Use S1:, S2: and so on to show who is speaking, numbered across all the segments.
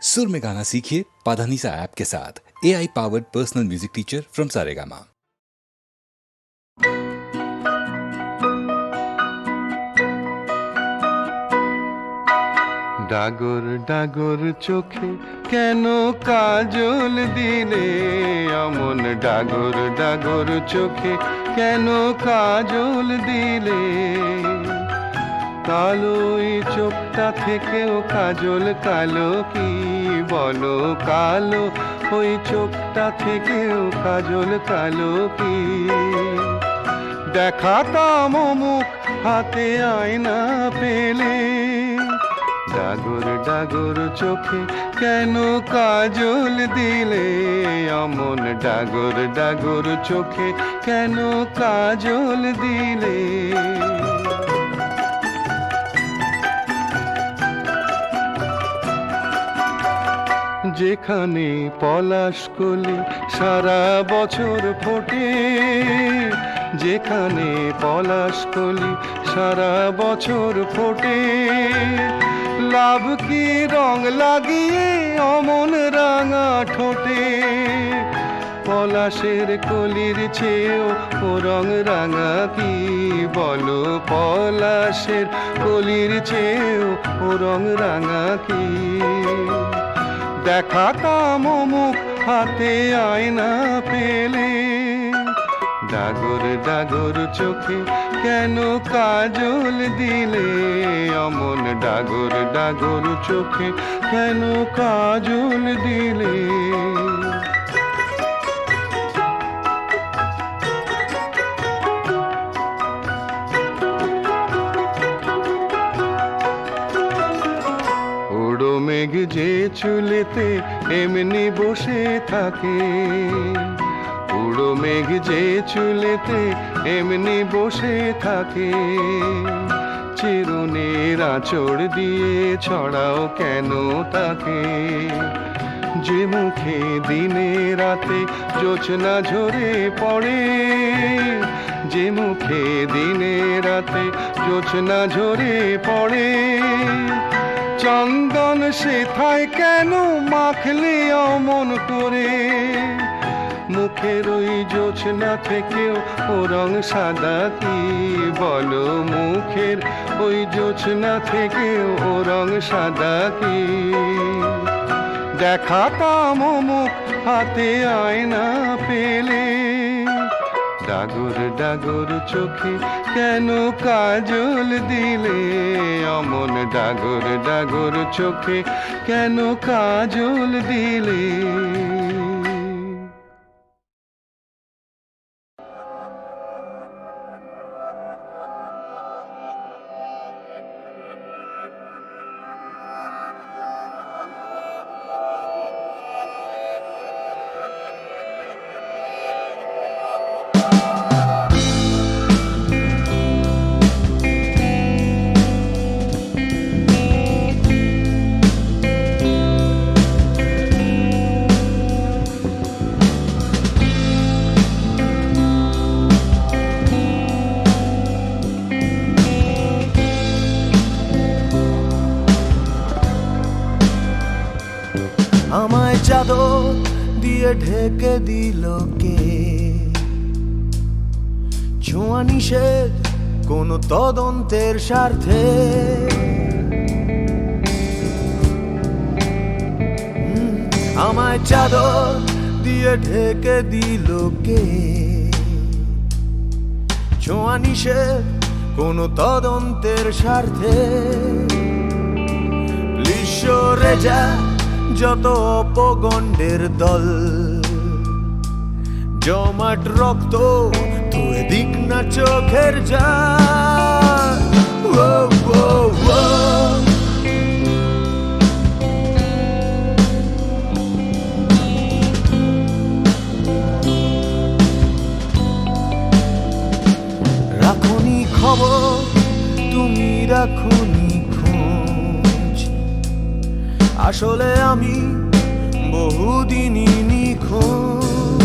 S1: सुर में गाना सीखिए पाधानीसा ऐप के साथ। AI powered personal music teacher from Saregama.
S2: ডাগর ডাগর চোখে কেন কাজল দিলে অমন ডাগর ডাগর চোখে কেন কাজল দিলে কালো এই চোখটা থেকেও কাজল কালো কি বলো কালো ওই চোখটা থেকেও কাজল কালো কি দেখাতাম মুখ হাতে আয়না পেলে ডাগর ডাগর চোখে কেন কাজল দিলে অমন ডাগর ডাগর চোখে কেন কাজল দিলে যেখানে পলাশকলি সারা বছর ফোটে যেখানে পলাশকলি সারা বছর ফোটে লাভ কি রং লাগিয়ে অমন রাঙা ঠোঁটে পলাশের কলির চেয়েও ও রং রাঙা কি বলো পলাশের কলির চেয়েও ও রং রাঙা কি দেখাতাম মুখ হাতে আয়না পেলে ডাগর ডাগর চোখে কেন কাজল দিলে অমন ডাগর ডাগর চোখে কেন কাজল দিলে ওড়ো মেঘ যে চুলেতে এমনি বসে থাকে উড়ো মেঘ যে চুলেতে এমনি বসে থাকে চিরুনির আঁচড় দিয়ে ছড়াও কেন তাকে যে মুখে দিনে রাতে জোছনা ঝরে পড়ে যে মুখে দিনে রাতে জোছনা ঝরে পড়ে চন্দন সেথায় কেন মাখলে অমন করে মুখের ওই জোছনা থেকেও ও রং সাদা কি বলো মুখের ওই জোছনা থেকেও ও রং সাদা কি দেখাতাম মুখ হাতে আয়না পেলে ডাগর ডাগর চোখে কেন কাজল দিলে অমন ডাগর ডাগর চোখে কেন কাজল দিলে
S3: আমায় চাদর দিয়ে ঢেকে দিল কে ছোঁয়া নিষেধ কোনো তদন্তের স্বার্থে আমায় চাদর দিয়ে ঢেকে দিল কে ছোঁয়া নিষেধ কোনো তদন্তের স্বার্থে প্লিজ সরে যা যত অপগণ্ডের দল জমাট রক্ত ধুয়ে দিক না চোখের জল ও ও ও রাখুনি খবর তুমি রাখুনি আসলে আমি বহুদিনই নিখোঁজ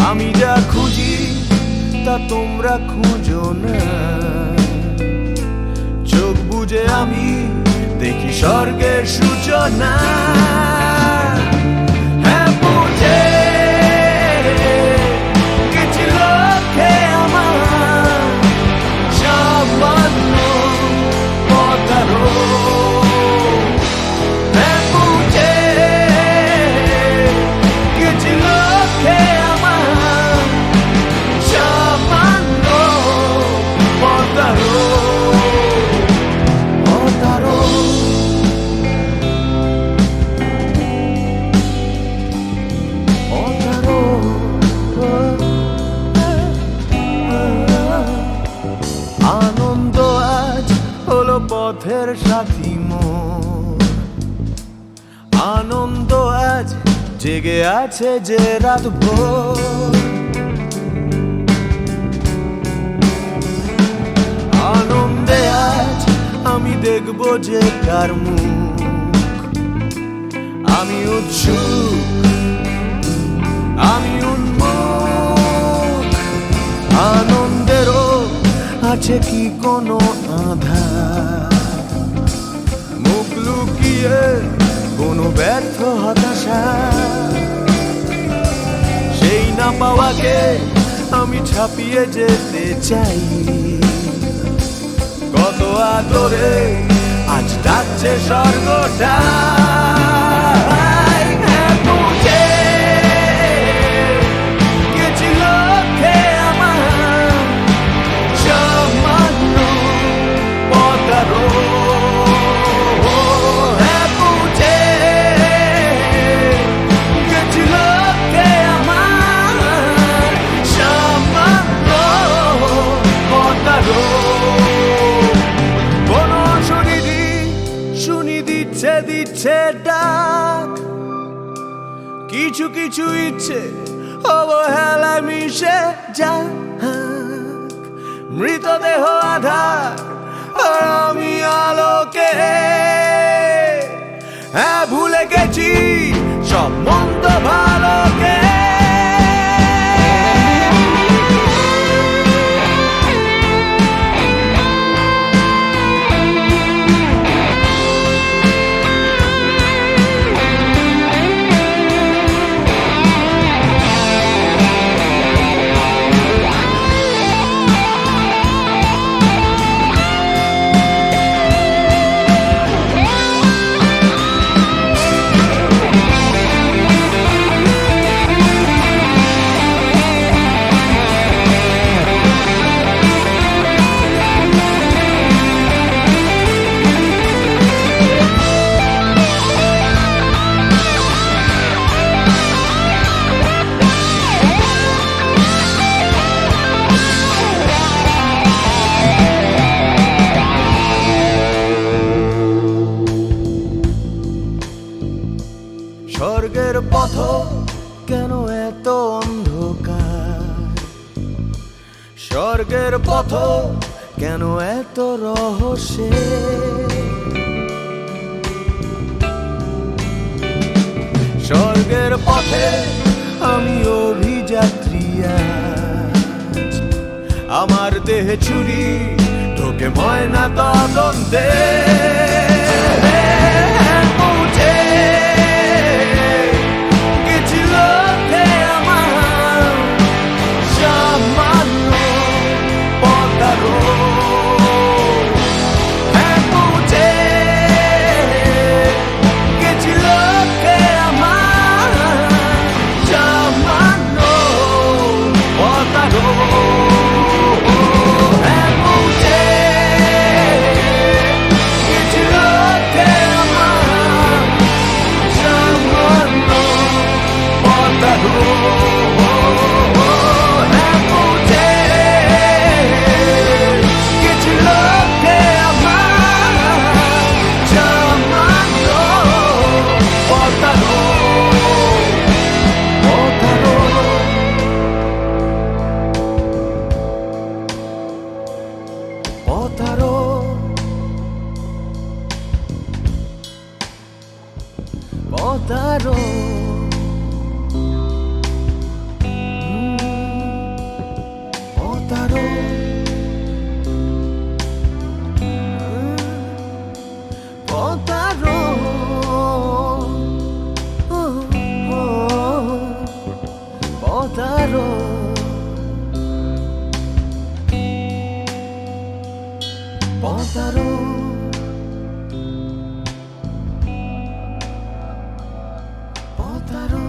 S3: আমি যা খুঁজি তা তোমরা খুঁজো না চোখ খুঁজে আমি দেখি স্বর্গের সূচনা। হ্যাঁ, বুঝে গেছিল কে আমার সামান্য পথারো। হ্যাঁ, বুঝে গেছিল কে আমার সামান্য পথারো। আনন্দ আজ হলো পথের সাথী মোর, আনন্দ আজ জেগে আছে যে রাত ভোর। আনন্দে আজ আমি দেখব যে কার মুখ, আমি উৎসুক, আমি উন্মুখ। আনন্দেরও আছে কি কোনো আধার, মুখ লুকিয়ে কোনো ব্যর্থ হতাশা। সেই না পাওয়াকে আমি ছাপিয়ে যেতে চাই, কত আদরে আজ ডাকছে স্বর্গটা। দিচ্ছে ডাক, কিছু কিছু ইচ্ছে অবহেলায় মিশে যাক। মৃতদেহ আধার আর আমি আলোকে। হ্যাঁ, ভুলে গেছি সব মন্দ ভালোকে। স্বর্গের পথ কেন এত অন্ধকার, স্বর্গের পথ কেন এত রহস্যে। স্বর্গের পথে আমি অভিযাত্রী আজ, আমার দেহে চুরি ঢোকে ময়না তদন্তে। Potaro, Potaro, পতারো পতারো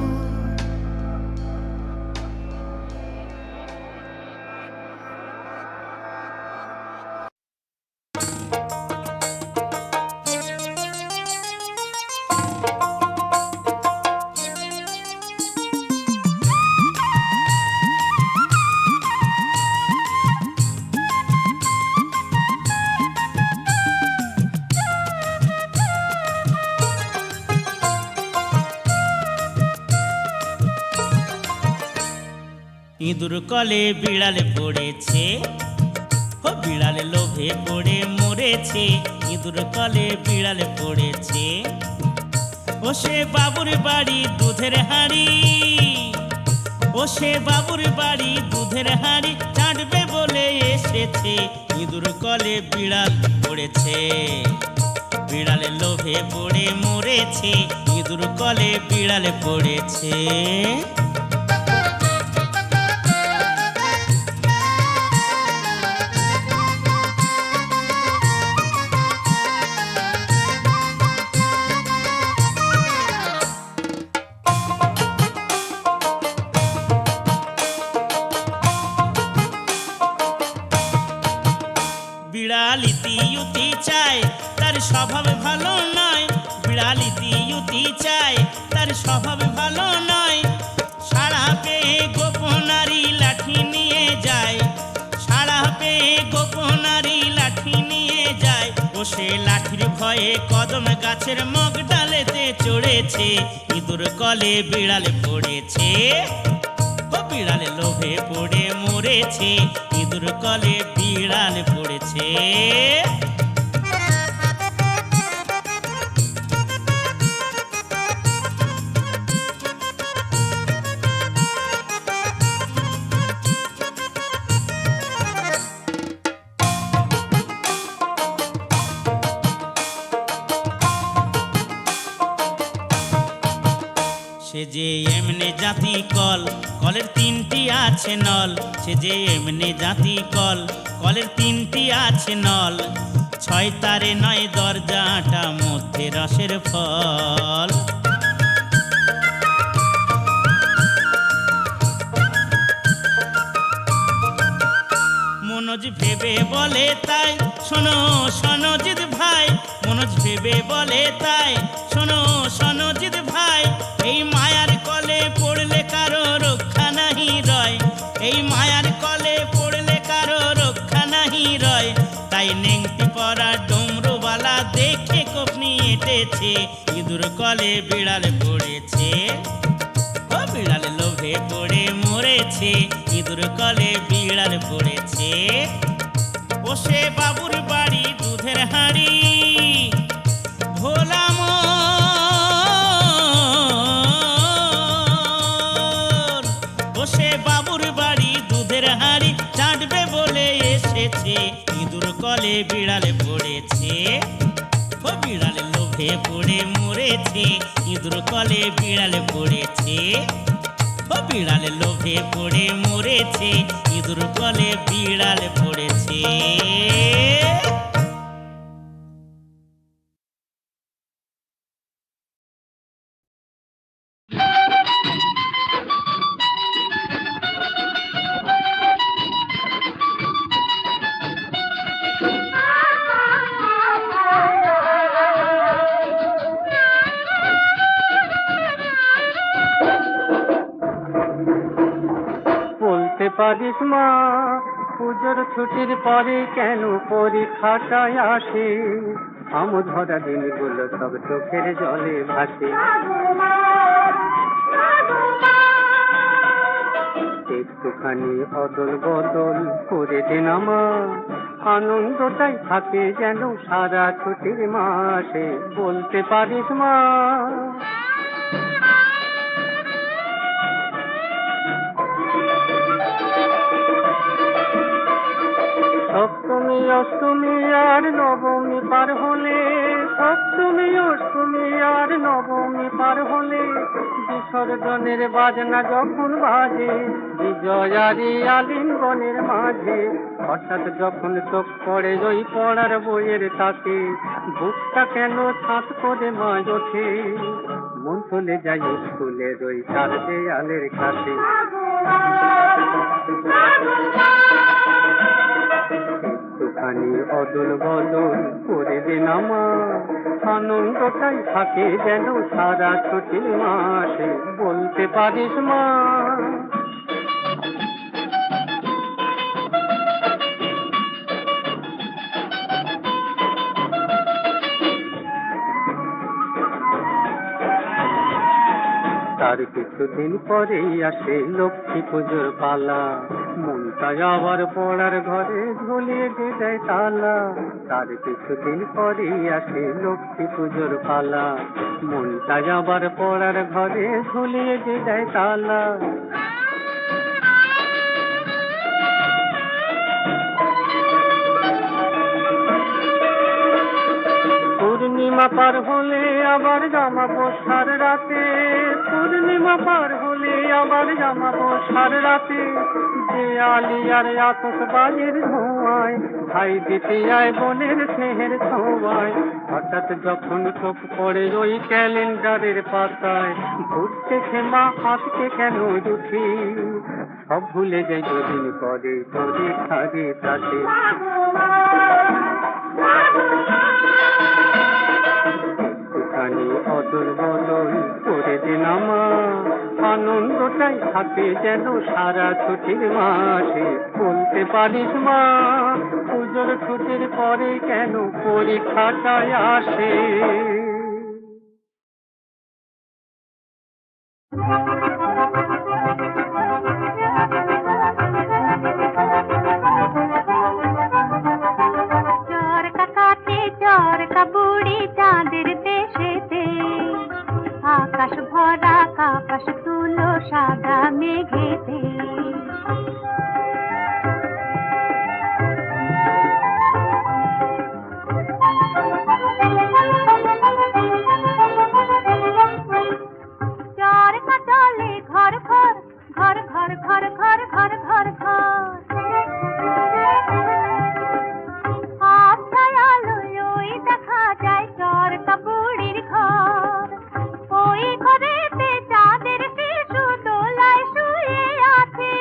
S4: ইঁদুর কলে বিড়ালে পড়েছে, ও বিড়ালে লোভে পড়ে মরেছে। ইঁদুর কলে বিড়ালে পড়েছে, ও সে বাবুর বাড়ি দুধের হাঁড়ি, ও সে বাবুর বাড়ি দুধের হাঁড়ি চাটবে বলে এসেছে। ইঁদুর কলে বিড়াল পড়েছে, বিড়ালে লোভে পড়ে মরেছে। ইঁদুর কলে বিড়ালে পড়েছে। বিড়ালিতি ইউতি চায়, তার স্বভাব ভালো নয়। বিড়ালিতি ইউতি চায়, তার স্বভাব ভালো নয়। সাড়া পেয়ে গোপনারি লাঠি নিয়ে যায়, সাড়া পেয়ে গোপনারি লাঠি নিয়ে যায়। ও সে লাঠির ভয়ে কদম গাছের মগ ডালেতে চড়েছে। ইঁদুর কলে বিড়ালে পড়েছে, ও বিড়ালে লোভে পড়ে মরেছে। ইঁদুর কলে বিড়ালে পড়েছে। সে যে এমনি জাতি কল, কলের তিনটি আছে নল। সে যে এমনি জাতি কল, কলের তিনটি আছে নল। ছয় তারে নয় দরজাটা মধ্যে রসের ফল। মনোজ ভেবে বলে তাই, শোনো সনজিৎ ভাই। মনোজ ভেবে বলে তাই, শোনো সনজিৎ ভাই। এই মায়ার কলে পড়লে কারো রক্ষা নাহি রয়, এই মায়ার কলে পড়লে কারো রক্ষা নাহি রয়। তাই নেংটি পরা ডমরুবালা দেখে কপনি এঁটেছে। ইঁদুর কলে বিড়ালে পড়েছে, ও বিড়ালে লোভে পড়ে মরেছে। ইঁদুর কলে বিড়ালে পড়েছে, ও সে বাবুর বাড়ি দুধের হাঁড়ি। ভোলা মোর, ও সে বাবুর বাড়ি দুধের হাঁড়ি চাটবে বলে এসেছে। ইঁদুর কলে বিড়ালে পড়েছে, ও বিড়ালে লোভে পড়ে মরেছে। ইঁদুর কলে বিড়ালে পড়েছে, ও বিড়ালে লোভে পড়ে মরেছে। ইঁদুর কলে বিড়ালে পড়েছে।
S5: বলতে পারিস মা, পুজোর ছুটির পরে কেন পরীক্ষাটায় আসে? আম ধরা দিনগুলো সব চোখের জলে ভাসে। একটুখানি অদল বদল করে দে না মা, আনন্দটাই থাকে যেন সারা ছুটির মাসে। বলতে পারিস মা। সপ্তমী অষ্টমী আর নবমী পার হলে সপ্তমী অষ্টমী আর নবমী পার হলে বিসর্জনের বাজনা যখন বাজে বিজয়ারি আলিঙ্গনের মাঝে হঠাৎ যখন চোখ পড়ে ওই পড়ার বইয়ের তাকে বুকটা কেন ছাত করে মাঝ ওঠে মন চলে যায় স্কুলের ওই চার দেয়ালের কাছে একটুখানি অদল বদল করে দে নামা আনন্দটাই থাকে যেন সারা ছুটির মাসে বলতে পারিস মা তার কিছুদিন পরেই আসে লক্ষ্মী পুজোর পালা মনটা আবার পড়ার ঘরে ঝুলিয়ে দেয় তালা তার কিছুদিন পরেই আসে লক্ষ্মী পুজোর পালা মনটা আবার পড়ার ঘরে ঝুলিয়ে দেয় তালা পূর্ণিমা পার হলে আবার জামাবো সার রাতে পূর্ণিমা পার হলে আবার জামাবো সার রাতে যে আলিয়ার আতশবাজির ধোঁয়ায় ভাই দিতে আয় বোনের স্নেহের ছোঁয়ায় হঠাৎ যখন চোখ পড়ে ওই ক্যালেন্ডারের পাতায় ঘুরতেছে মা হাতকে কেন দুটি সব ভুলে যাই দুদিন পরে তোরে থাকে তাতে একটুখানি অদল বদল করে দিন আমার আনন্দটাই থাকে যেন সারা ছুটির মাসে বলতে পারিস মা পুজোর ছুটির পরে কেন পরীক্ষাটায় আসে
S6: আকাশ ভরা আকাশ তুলো সাদা মেঘেতে চরকা চলে ঘর ঘর ঘর ঘর ঘর ঘর ঘর ঘর ঘর আবছায়া আলোয় ওই দেখা যায় চরকা বুড়ির ঘর ওই ঘরেতে চাঁদের শিশু দোলায় শুয়ে আছে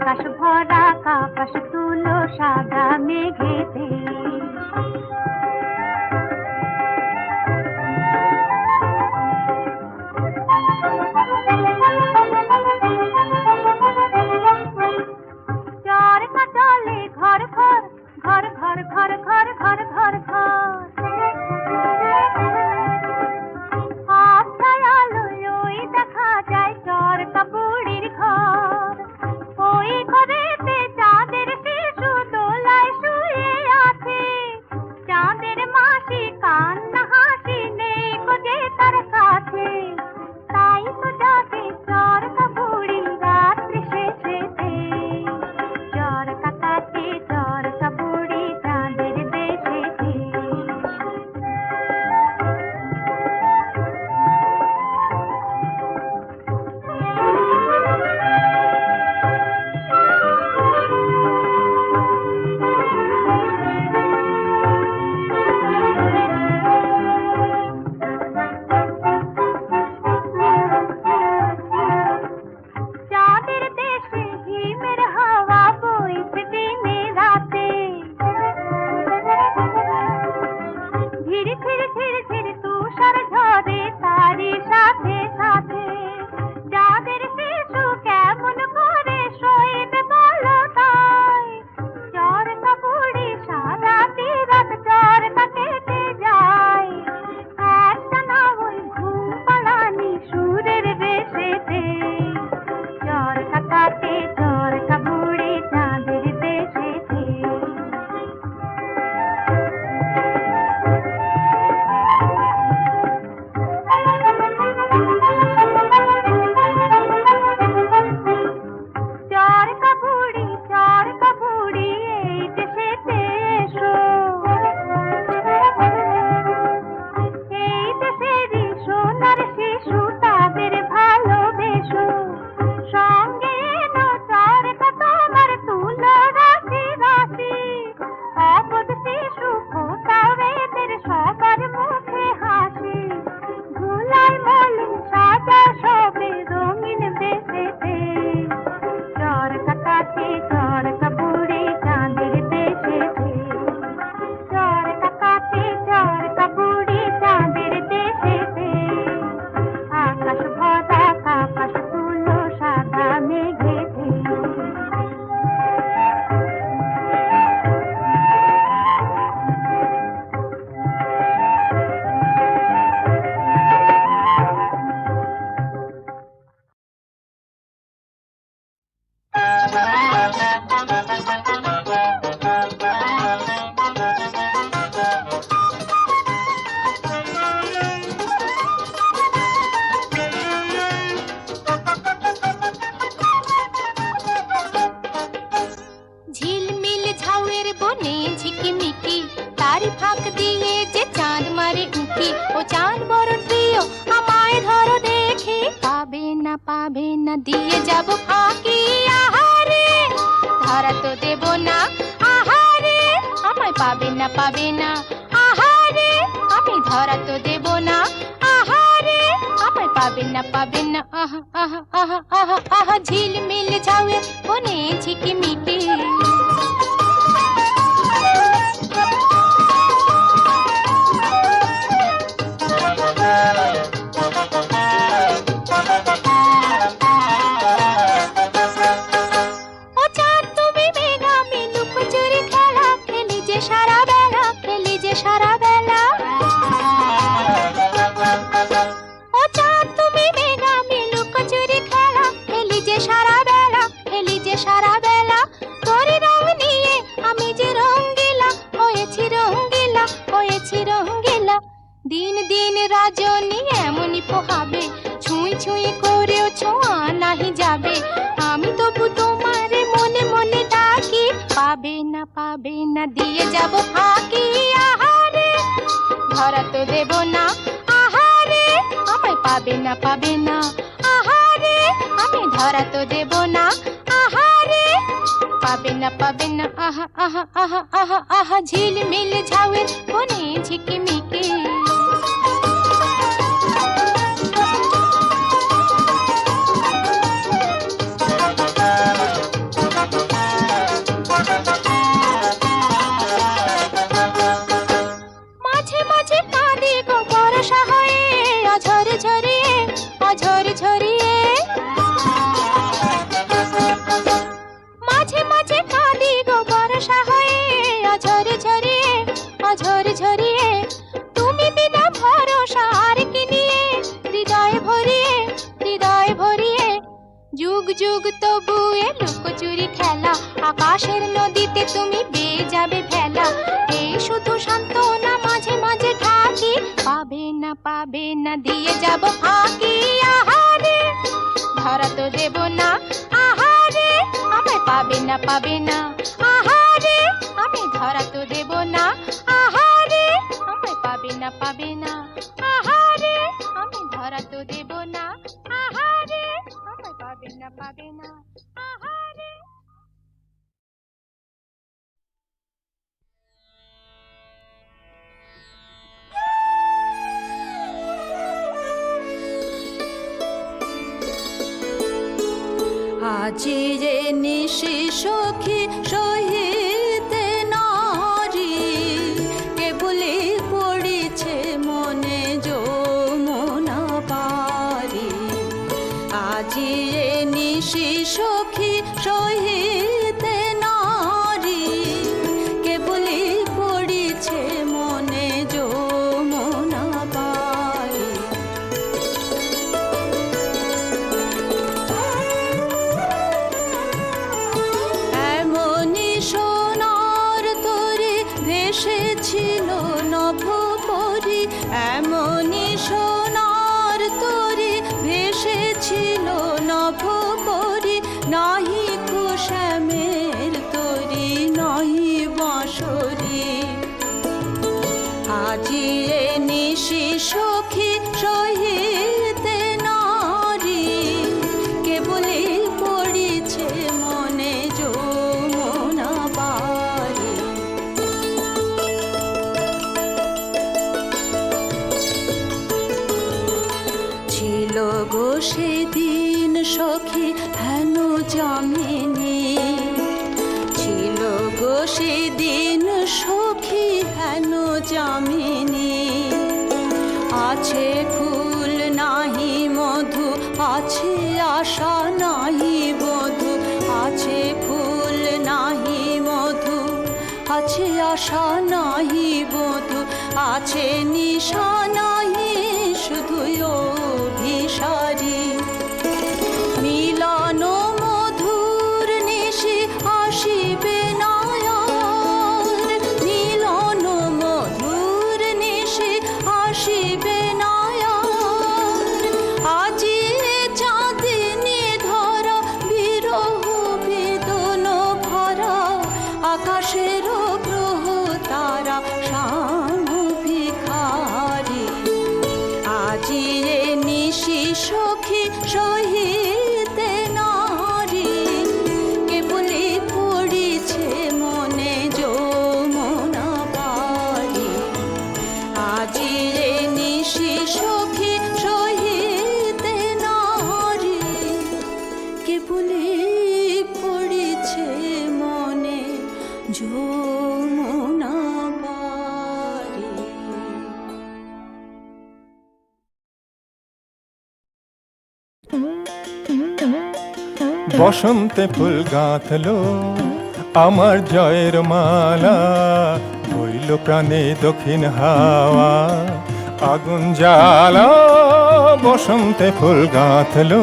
S6: আকাশ ভরা কাপাস তুলো সাদা মেঘেতে। চরকা চলে ঘর ঘর ঘর ঘর ঘর ঘর ঘর ঘর ঘর। আবছায় আলোয় ওই দেখা যায় চরকা বুড়ির ঘর। ওই ঘরেতে চাঁদের শিশু দোলায় শুয়ে আছে। চাঁদের মাসি কান্না হাসি নেই গো যে তার কাছে। তাই তো যাবে চরকা বুড়ি রাত্রি শেষেতে। চরকা কাটে চরকা বুড়ি চাঁদের দেশেতে। চাঁদের দেশে হিমের হাওয়া বইছে দিনে রাতে। ধীর ধীর ধীর ধীর তুষার ঝরে তারই সাথে সাথে। যাদের শিশু কেমন করে সইবে বলো তাই। চরকা বুড়ি সারা রাত চরকা কেটে যায়। একটা না ওই ঘুম পাড়ানি সুরের দেশেতে। চরকা কাটে চরকা বুড়ি চাঁদের দেশেতে। চরকা বুড়ি এই দেশেতে এসো। এই দেশেরই সোনার শিশু তাদের ভালোবেসো। সঙ্গে এনো চরকা তোমার তুলো রাশি রাশি। অবধ শিশু ফোটাও এদের সবার মুখে হাসি। ধুলায় মলিন সাজা সবে রঙিন দেশেতে। চরকা কাটে চরকা বুড়ি চাঁদের দেশেতে। চরকা কাটে চরকা বুড়ি চাঁদের দেশেতে। আকাশ ভরা কাপাস তুলো সাদা মেঘেতে।
S7: ঝিলমিল ঝাউয়ের বনে ঝিকিমিকি তারি ফাঁক দিয়ে যে চাঁদ মারে উঁকি। ও চাঁদ বড় প্রিয় আমায় ধরো দেখি। পাবে না দিয়ে যাব ফাঁকি। আহারে ধরা তো দেব না। আহারে আমায় পাবে না। আহারে আমি ধরা তো দেব না। আহারে আমায় পাবে না। আহা আহা আহা আহা আহা ঝিলমিল ঝাউয়ের বনে ঝিকিমিকি। ও চাঁদ তুমি মেঘা আমি লুকোচুরি খেলা খেলি যে সারা বেলা। ও চাঁদ তুমি মেঘা আমি লুকোচুরি খেলা খেলি যে সারা বেলা। তোর রং নিয়ে আমি যে রঙ্গিলা হয়েছি রঙ্গিলা। দিন দিন রজনী এমনই পোহাবে। ছুঁই ছুঁই করেও ছোঁয়া নাহি যাবে। আমি তবু তোমারে মনে মনে ডাকি। পাবে না দিয়ে যাব ফাঁকি। আহারে ধরা তো দেব না। আহারে আমায় পাবে না। আহারে আমি ধরা তো দেব না। আহারে পাবে না। আহা আহা আহা আহা আহা ঝিলমিল ঝাউয়ের বনে ঝিকিমিকি। তবু এ লুকোচুরি খেলা, আকাশের নদীতে তুমি বেয়ে যাবে ভেলা। এই শুধু সান্ত্বনা মাঝে মাঝে ঢাকি, পাবে না দিয়ে যাব ফাঁকি। আহারে ধরা তো দেব না, আহারে আমায় পাবে না, আহারে আমি ধরা তো দেব না, আহারে আমায় পাবে না, আহারে আমি ধরা তো দেব না, আহারে আমায় পাবে না, আহারে।
S8: আজি যে নিশি সখী সহিতে নারী, কেবলি পড়িছে মনে যমুনা পারি। আজি যে নিশি সখী সহিতে নারী, কেবলি পড়িছে মনে যমুনা পারি। ভেসেছিল নভপরি, এমনি সোনার তরি ভেসেছিল নভপরি। নাহি কুশ্যামের তরি নাহি বাঁশরি, আজি এ নিশি সখী সহিতে নারী, কেবলি পড়িছে মনে যমুনা পারি। ছিল গো সেদিন সখী হেন জামিনী, ছিল গো সেদিন সখী হেন জামিনী। আছে ফুল নাহি মধু, আছে আশা নাহি বধু, আছে ফুল নাহি মধু, আছে আশা নাহি বধু, আছে নিশা নাহি শুধুই অভিসারী। মিলন মধুর নিশি আসিবে না আর, মিলন মধুর নিশি আসিবে না আর। আজি চাঁদিনী ধরা বিরহ বেদন ভরা, আকাশের গ্রহ তারা শ্যাম ভিখারি। আজি এ নিশি সখী সহিতে নারী, কেবলি পড়িছে মনে যমুনা পারি। আজি এ নিশি সখী সহিতে নারী, কেবলি পড়িছে মনে যমুনা পারি।
S2: বসন্তে ফুল গাঁথলো আমার জয়ের মালা, বইল প্রাণে দক্ষিণ হাওয়া আগুন জ্বালা। বসন্তে ফুল গাঁথলো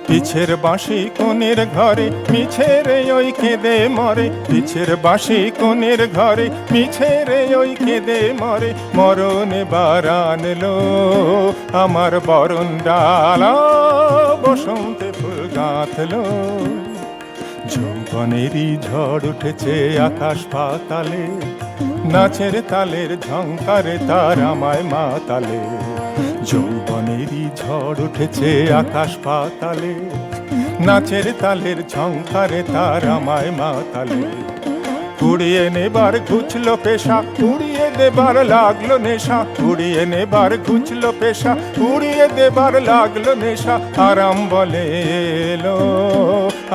S2: পিছের বাঁশি কোণের ঘরে, মিছের ওই কেঁদে মরে। পিছের বাঁশি কোণের ঘরে, মিছের ওই কেঁদে মরে। মরণে বারানলো আমার বরণ ডালা, বসন্তে ফুল গাঁথলো। যৌবনেরই ঝড় উঠেছে আকাশ পাতালে, নাচের তালের ঝংকারে তার আমায় মাতালে। যৌবনেরই ঝড় উঠেছে আকাশ পাতালে, নাচের তালের ঝংকারে তার আমায় মাতালে। উড়িয়ে নেবার ঘুচলো পেশা, উড়িয়ে দেবার লাগলো নেশা। উড়িয়ে নেবার ঘুচলো পেশা, উড়িয়ে দেবার লাগলো নেশা। আরাম বলে এলো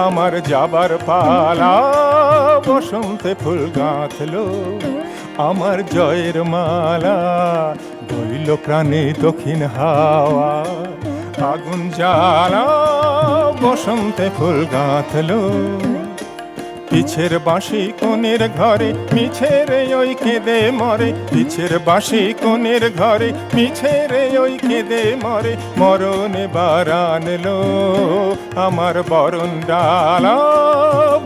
S2: আমার যাবার পালা, বসন্তে ফুল গাঁথলো আমার জয়ের মালা। বইল প্রাণে দক্ষিণ হাওয়া আগুন জ্বালা, বসন্তে ফুল গাঁথলো
S9: পিছের বাঁশি কোণের ঘরে মিছে রে ওই কেঁদে মরে, পিছের বাঁশি কোণের ঘরে মিছে রে ওই কেঁদে মরে। মরণ এবার আনলো আমার বরণ ডালা,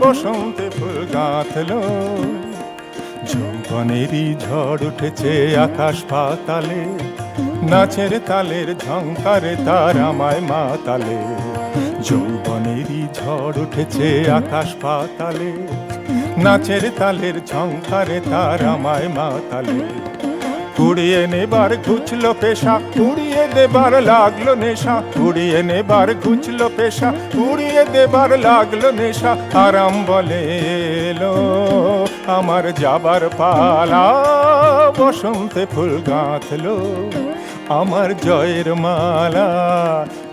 S9: বসন্তে ফুল গাঁথলো। যৌবনেরই ঝড় উঠেছে আকাশ পাতালে, নাচের তালের ঝংকারে তার আমায় মাতালে। যৌবনেরই ঝড় উঠেছে আকাশ পাতালে, নাচের তালের ঝংকারে তার আমায় মাতালে। কুড়িয়ে নেবার ঘুচলো পেশা, কুড়িয়ে দেবার লাগলো নেশা, কুড়িয়ে নেবার ঘুচলো পেশা, কুড়িয়ে দেবার লাগলো নেশা। আরাম বলে এলো আমার যাবার পালা, বসন্তে ফুল গাঁথলো আমার জয়ের মালা।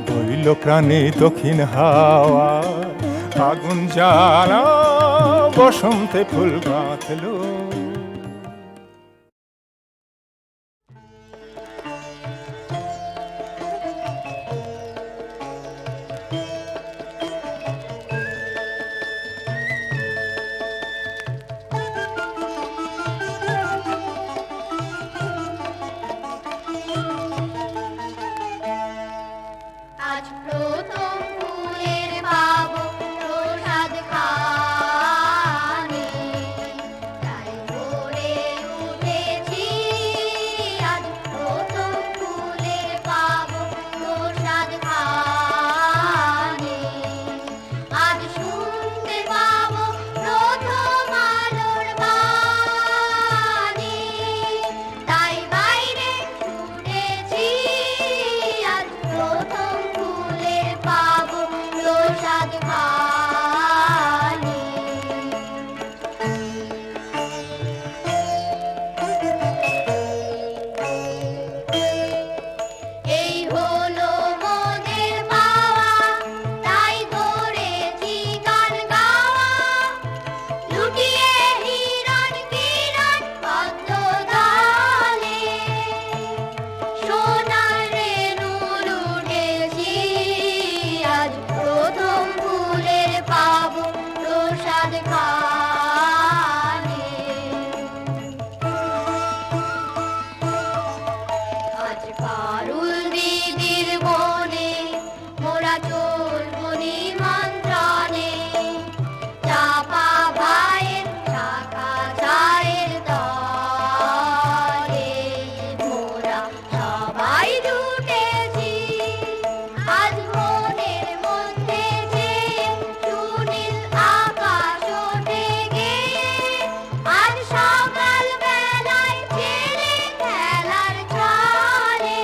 S9: বইল প্রাণে দক্ষিণ হাওয়া, আগুন জ্বালা, বসন্তে ফুল গাঁথলো।
S7: আজ প্রথম ফুলের পাবো প্রসাদ খানি, তাই ভোরে উঠেছি। আজ প্রথম ফুলের পাবো প্রসাদ খানি, আজ শুনতে পাবো প্রথম আলোর বাণী, তাই বাইরে ছুটেছি। আজ প্রথম ফুলের পাবো প্রসাদ খানি। এই হলো মনের পাওয়া, তাই ধরেছি গান গাওয়া, লুটিয়ে হিরণ কিরণ পদ্ম তালে। সোনার রেণু লুটেছি, আজ প্রথম ফুলের পাবো প্রসাদ খানি। আজ পারুল দিদির বনে মোরা চলবো নিমন্ত্রণে, চাপা ভাইয়ের শাখা চায়ের তলে মোরা সবাই জুটেছি। আজ মনের মধ্যে যে সুনীল আকাশ ওঠে গে, আজ সকাল বেলায় ছেলে খেলার ছলে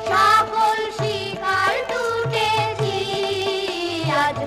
S7: সকল শিকার টুটেছি। আজ